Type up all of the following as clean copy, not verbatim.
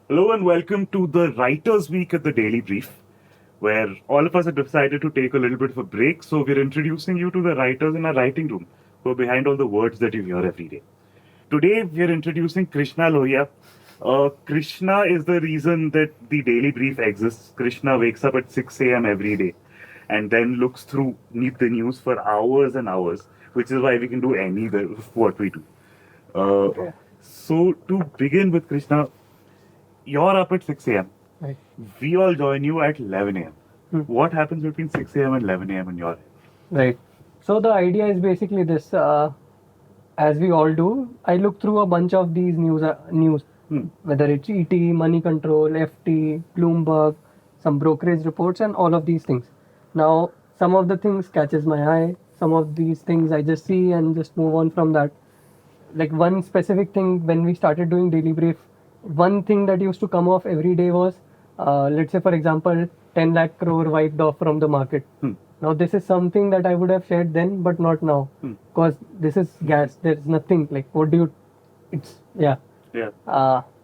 Hello and welcome to the Writers Week at the Daily Brief, where all of us have decided to take a little bit of a break. So we're introducing you to the writers in our writing room who are behind all the words that you hear every day. Today we're introducing Krishna Lohia. Krishna is the reason that the Daily Brief exists. Krishna wakes up at 6 a.m. every day and then looks through the news for hours and hours, which is why we can do any of what we do. So to begin with, Krishna, you're up at 6 a.m. Right. We all join you at 11 a.m. What happens between 6 a.m. and 11 a.m. in your head? Right. So the idea is basically this: as we all do, I look through a bunch of these news, whether it's ET, Money Control, FT, Bloomberg, some brokerage reports, and all of these things. Now, some of the things catches my eye. Some of these things I just see and just move on from that. Like one specific thing when we started doing daily brief, one thing that used to come off every day was, let's say for example, 10 lakh crore wiped off from the market. Now this is something that I would have shared then, but not now, because this is gas. There's nothing like what do you? It's yeah.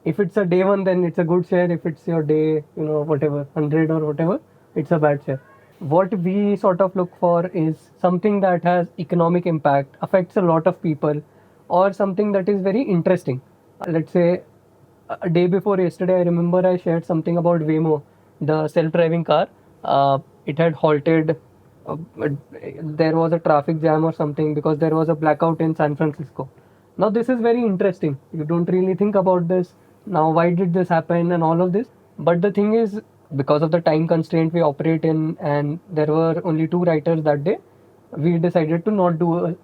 If it's a day one, then it's a good share. If it's your day, whatever 100 or whatever, it's a bad share. What we sort of look for is something that has economic impact, affects a lot of people, or something that is very interesting. Let's say a day before yesterday, I remember I shared something about Waymo, the self-driving car. It had halted. There was a traffic jam or something because there was a blackout in San Francisco. Now this is very interesting. You don't really think about this. Now why did this happen and all of this? But the thing is, because of the time constraint we operate in, and there were only two writers that day, we decided to not do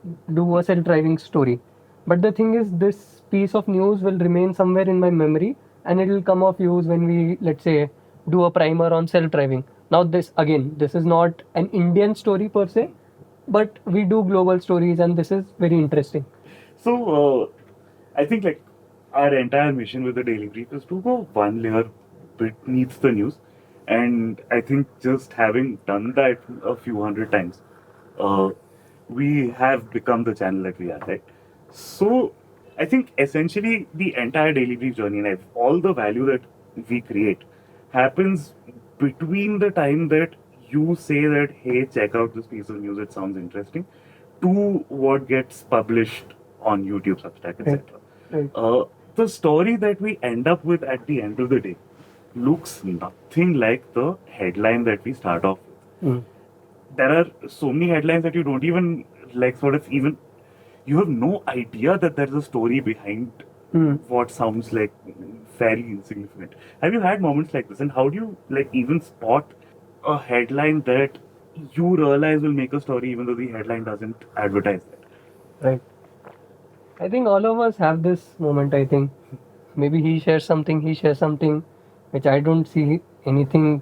a self-driving story. But the thing is, this piece of news will remain somewhere in my memory, and it will come of use when we, let's say, do a primer on self-driving. Now, this is not an Indian story per se, but we do global stories, and this is very interesting. So, I think like our entire mission with the Daily Brief is to go one layer beneath the news, and I think just having done that a few hundred times, uh, we have become the channel that we are, right? So, I think essentially the entire Daily Brief journey and all the value that we create happens between the time that you say that, hey, check out this piece of news, it sounds interesting, to what gets published on YouTube, Substack, etc. Right. The story that we end up with at the end of the day looks nothing like the headline that we start off with. There are so many headlines that you don't even like, sort of even, you have no idea that there's a story behind what sounds like fairly insignificant. Have you had moments like this? And how do you like even spot a headline that you realize will make a story even though the headline doesn't advertise that? Right. I think all of us have this moment. I think maybe he shares something, which I don't see anything.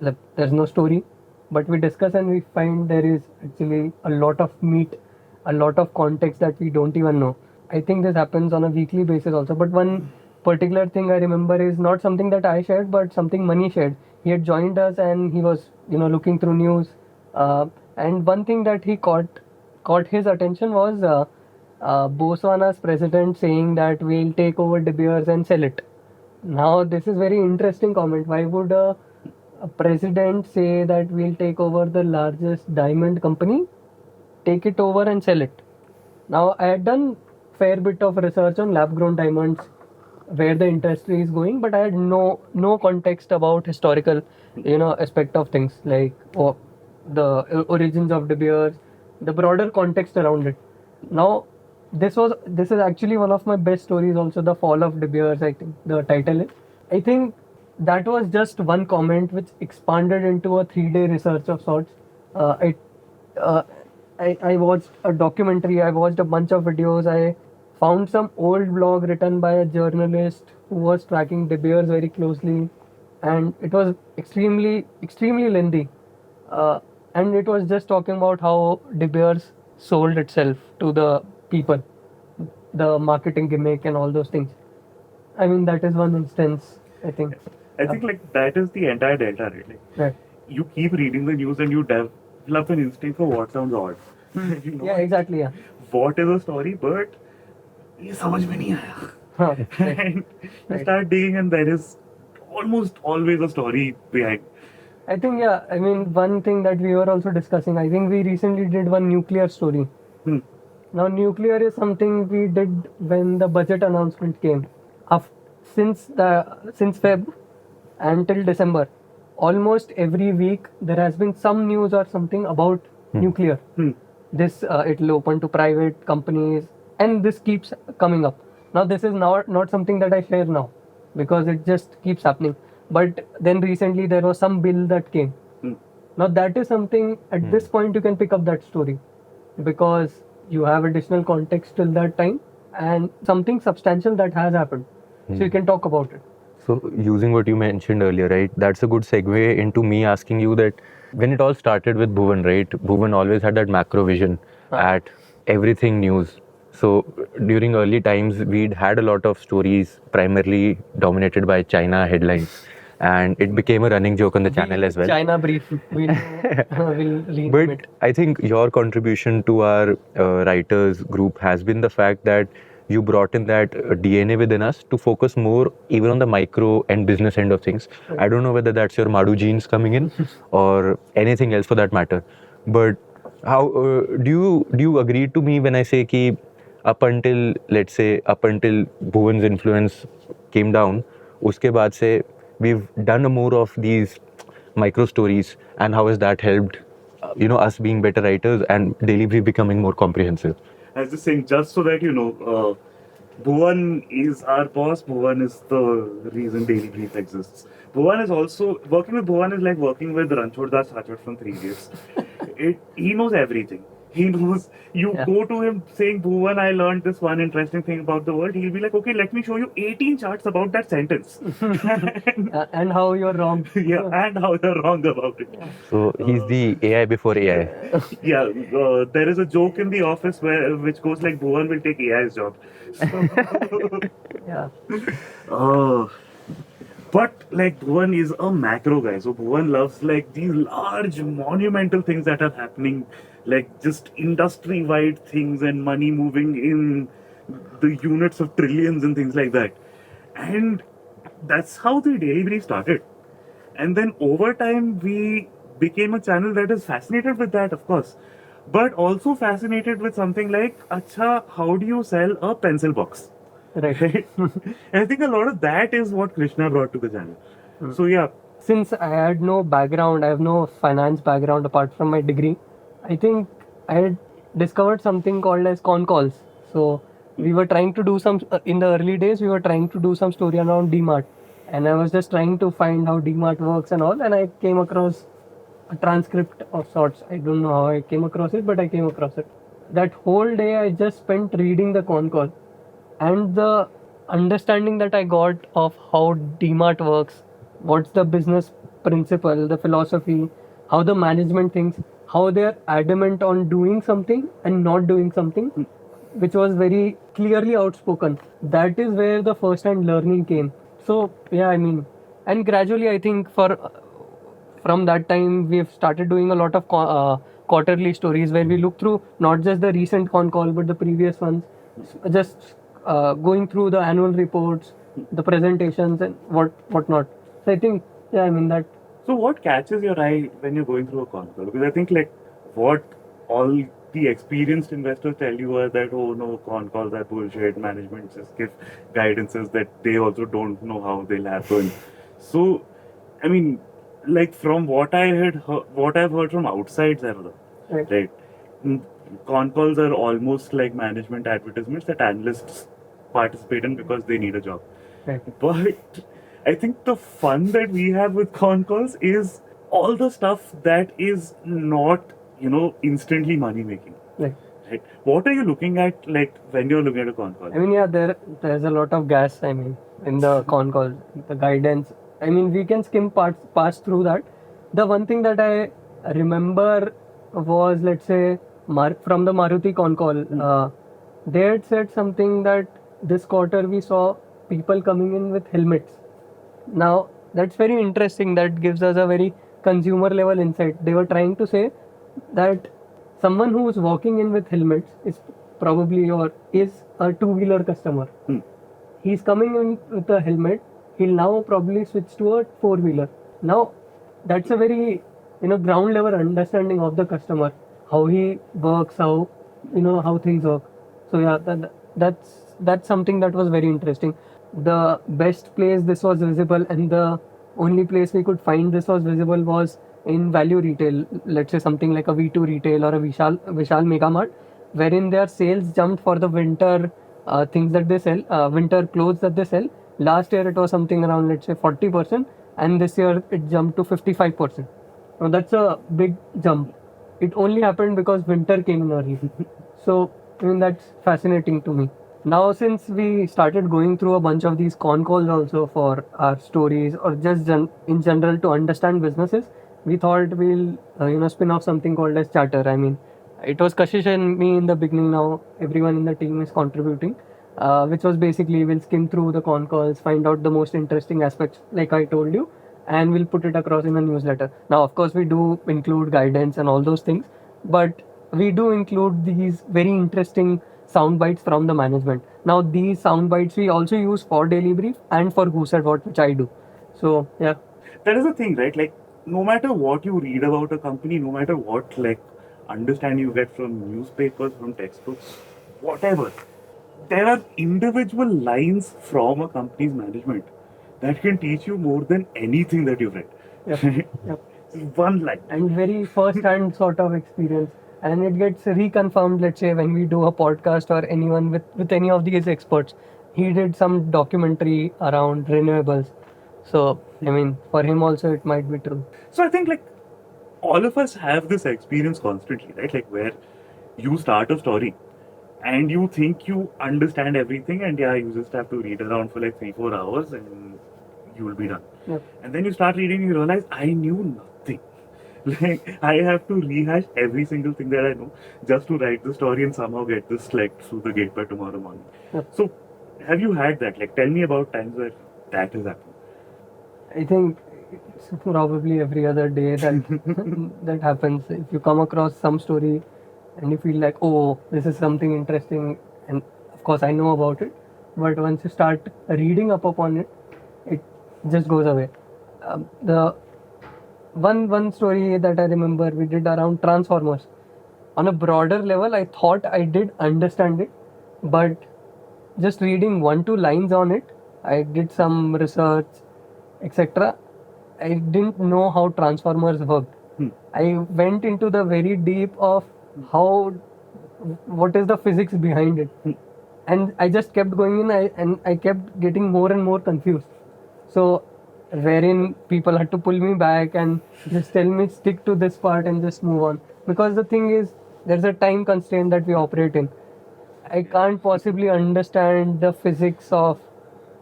Like there's no story, but we discuss and we find there is actually a lot of meat, a lot of context that we don't even know. I think this happens on a weekly basis also. But one particular thing I remember is not something that I shared, but something Mani shared. He had joined us and he was, looking through news. And one thing that he caught his attention was Botswana's president saying that we'll take over De Beers and sell it. Now, this is very interesting comment. Why would a president say that we'll take over the largest diamond company, take it over and sell it? Now, I had done fair bit of research on lab-grown diamonds, where the industry is going, but I had no context about historical, aspect of things like the origins of De Beers, the broader context around it. Now, this is actually one of my best stories. Also, the fall of De Beers. I think the title is. I think that was just one comment which expanded into a 3-day research of sorts. I, uh, I watched a documentary. I watched a bunch of videos. I found some old blog written by a journalist who was tracking De Beers very closely, and it was extremely lengthy. And it was just talking about how De Beers sold itself to the people, the marketing gimmick and all those things. I mean, that is one instance, I think. I think like that is the entire delta, right? Like, Right. you keep reading the news and you develop an instinct for what sounds odd. You know Yeah, exactly. Yeah. what is a story, but ये समझ में नहीं आया. Huh, right. And you start digging and there is almost always a story behind. I think, yeah, I mean, one thing that we were also discussing, I think we recently did one nuclear story. Hmm. Now, nuclear is something we did when the budget announcement came. Af- since Feb until December, almost every week there has been some news or something about nuclear. Hmm. This it'll open to private companies, and this keeps coming up. Now, this is not something that I share now because it just keeps happening. But then recently there was some bill that came. Hmm. Now that is something at this point you can pick up that story because you have additional context till that time and something substantial that has happened. So you can talk about it. So, using what you mentioned earlier, right, that's a good segue into me asking you that when it all started with Bhuvan, right, Bhuvan always had that macro vision at everything news. So, during early times, we'd had a lot of stories primarily dominated by China headlines, and it became a running joke on the channel as well. China brief. We'll rename But it. I think your contribution to our writers group has been the fact that you brought in that DNA within us to focus more even on the micro and business end of things. I don't know whether that's your Madu genes coming in or anything else for that matter. But how do you agree to me when I say ki up until, let's say, up until Bhuvan's influence came down, uske baad se we've done more of these micro stories, and how has that helped us being better writers and daily brief becoming more comprehensive? I was just saying, just so that you know, Bhuvan is our boss. Bhuvan is the reason Daily Brief exists. Bhuvan is also working with Bhuvan is like working with Ranchod Das Hachot from 3 Idiots. He knows everything. He knows. You Yeah. go to him saying, Bhuvan, I learned this one interesting thing about the world. He'll be like, okay, let me show you 18 charts about that sentence. And how you're wrong. Yeah, and how you're wrong about it. So he's the AI before AI. Yeah, there is a joke in the office which goes like, Bhuvan will take AI's job. So, Yeah. uh, but like Bhuvan is a macro guy, so Bhuvan loves like these large monumental things that are happening, like just industry-wide things and money moving in the units of trillions and things like that. And that's how the Daily Brief started. And then over time, we became a channel that is fascinated with that, of course, but also fascinated with something like, Acha, how do you sell a pencil box? Right. Right? And I think a lot of that is what Krishna brought to the channel. So, yeah, Since I had no background, I have no finance background apart from my degree, I think I had discovered something called as con calls. So we were trying to do some, in the early days, we were trying to do some story around DMart. And I was just trying to find how DMart works and all. And I came across a transcript of sorts. I don't know how I came across it, but I came across it. That whole day I just spent reading the con call. And the understanding that I got of how DMart works, what's the business principle, the philosophy, how the management thinks, how they're adamant on doing something and not doing something, which was very clearly outspoken. That is where the first hand learning came. So, yeah, I mean, and gradually I think from that time we've started doing a lot of quarterly stories where we look through not just the recent con call but the previous ones, just going through the annual reports, the presentations and whatnot. So I think, yeah, I mean that. so what catches your eye when you're going through a con call? Because I think like what all the experienced investors tell you are that, oh no, con calls are bullshit, management just give guidances that they also don't know how they'll happen. So, I mean, like from what what I've heard from outside Zerda, Right. right? Con calls are almost like management advertisements that analysts participate in because they need a job. Right. But I think the fun that we have with con calls is all the stuff that is not, instantly money making. Right. Right? What are you looking at, like when you're looking at a con call? I mean, yeah, there's a lot of gas. I mean, in the con call, the guidance. I mean, we can pass through that. The one thing that I remember was, let's say, from the Maruti con call, they had said something that this quarter we saw people coming in with helmets. Now, that's very interesting. That gives us a very consumer level insight. They were trying to say that someone who is walking in with helmets is probably or is a two-wheeler customer. Hmm. He's coming in with a helmet. he'll now probably switch to a four-wheeler. Now, that's a very ground level understanding of the customer, how he works, how things work. So yeah, that's something that was very interesting. The best place this was visible and the only place we could find this was visible was in value retail. Let's say something like a V2 retail or a Vishal Mega Mart, wherein their sales jumped for the winter things that they sell, winter clothes that they sell. Last year it was something around, let's say, 40%, and this year it jumped to 55%. Now that's a big jump. It only happened because winter came in early. So I mean that's fascinating to me. Now since we started going through a bunch of these con calls also for our stories or just in general to understand businesses, we thought we'll spin off something called as charter. I mean, it was Kashish and me in the beginning. Now everyone in the team is contributing, which was basically we'll skim through the con calls, find out the most interesting aspects, like I told you, and we'll put it across in a newsletter. Now, of course, we do include guidance and all those things, but we do include these very interesting sound bites from the management. Now, these sound bites we also use for Daily Brief and for Who Said What, which I do. So, yeah. That is the thing, right? Like, no matter what you read about a company, no matter what like understanding you get from newspapers, from textbooks, whatever, there are individual lines from a company's management that can teach you more than anything that you've read. Yep. Yep. One line. And very first-hand sort of experience, and it gets reconfirmed, let's say, when we do a podcast or anyone with any of these experts. He did some documentary around renewables, so I mean for him also it might be true. So I think like all of us have this experience constantly, right? Like where you start a story and you think you understand everything, and yeah, you just have to read around for like 3-4 hours and you will be done. Yep. And then you start reading, you realize I knew nothing. Like I have to rehash every single thing that I know just to write the story and somehow get this like through the gate by tomorrow morning. Yep. So have you had that? Like tell me about times where that has happened. I think it's probably every other day that that happens. If you come across some story and you feel like, oh, this is something interesting, and of course I know about it, but once you start reading up upon it, it just goes away. The one story that I remember we did around Transformers. On a broader level, I thought I did understand it, but just reading 1-2 lines on it, I did some research, etc. I didn't know how Transformers worked. I went into the very deep of what is the physics behind it, and I just kept going in, and I kept getting more and more confused. So, wherein people had to pull me back and just tell me stick to this part and just move on, because the thing is there's a time constraint that we operate in. I can't possibly understand the physics of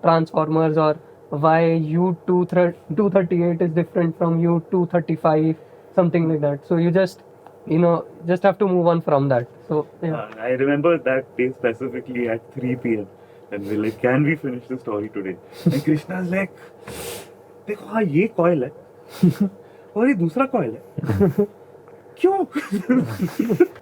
Transformers or why U238 is different from U235, something like that. So you just have to move on from that. So yeah. I remember that day specifically at 3 p.m. and we're like, can we finish the story today? And Krishna's like, देखो हाँ ये coil है और ये दूसरा coil है क्यों?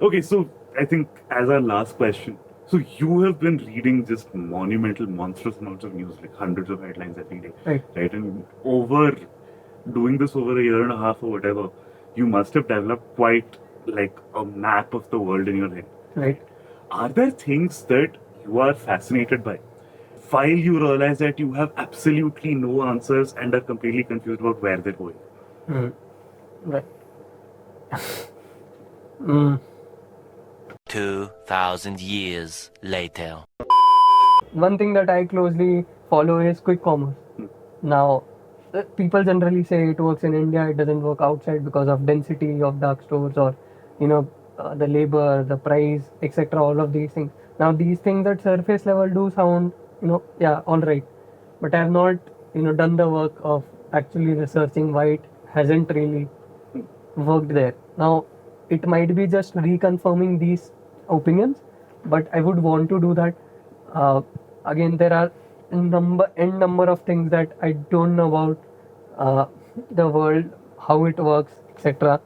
Okay, so I think as our last question, so you have been reading just monumental, monstrous amounts of news, like hundreds of headlines every day, Right. And doing this over a year and a half or whatever, you must have developed quite like a map of the world in your head. Right. Are there things that you are fascinated by while you realize that you have absolutely no answers and are completely confused about where they're going? Right. 2,000 years later. One thing that I closely follow is quick commerce. Now, people generally say it works in India, it doesn't work outside because of density of dark stores or, the labor, the price, etc. All of these things. Now, these things at surface level do sound, yeah, all right. But I have not, done the work of actually researching why it hasn't really worked there. Now, it might be just reconfirming these opinions, but I would want to do that. Again, there are n number of things that I don't know about the world, how it works, etc.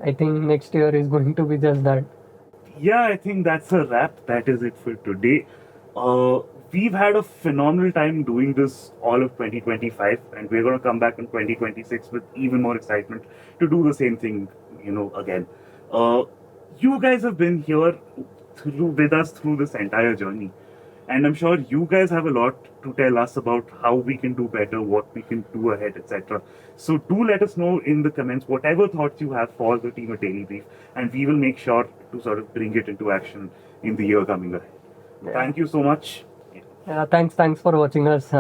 I think next year is going to be just that. Yeah, I think that's a wrap. That is it for today. we've had a phenomenal time doing this all of 2025, and we're going to come back in 2026 with even more excitement to do the same thing, again. You guys have been here with us through this entire journey, and I'm sure you guys have a lot to tell us about how we can do better, what we can do ahead, etc. So do let us know in the comments whatever thoughts you have for the team at Daily Brief, and we will make sure to sort of bring it into action in the year coming ahead. Yeah. Thank you so much. Thanks for watching us.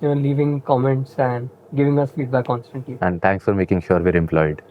Leaving comments and giving us feedback constantly. And thanks for making sure we're employed.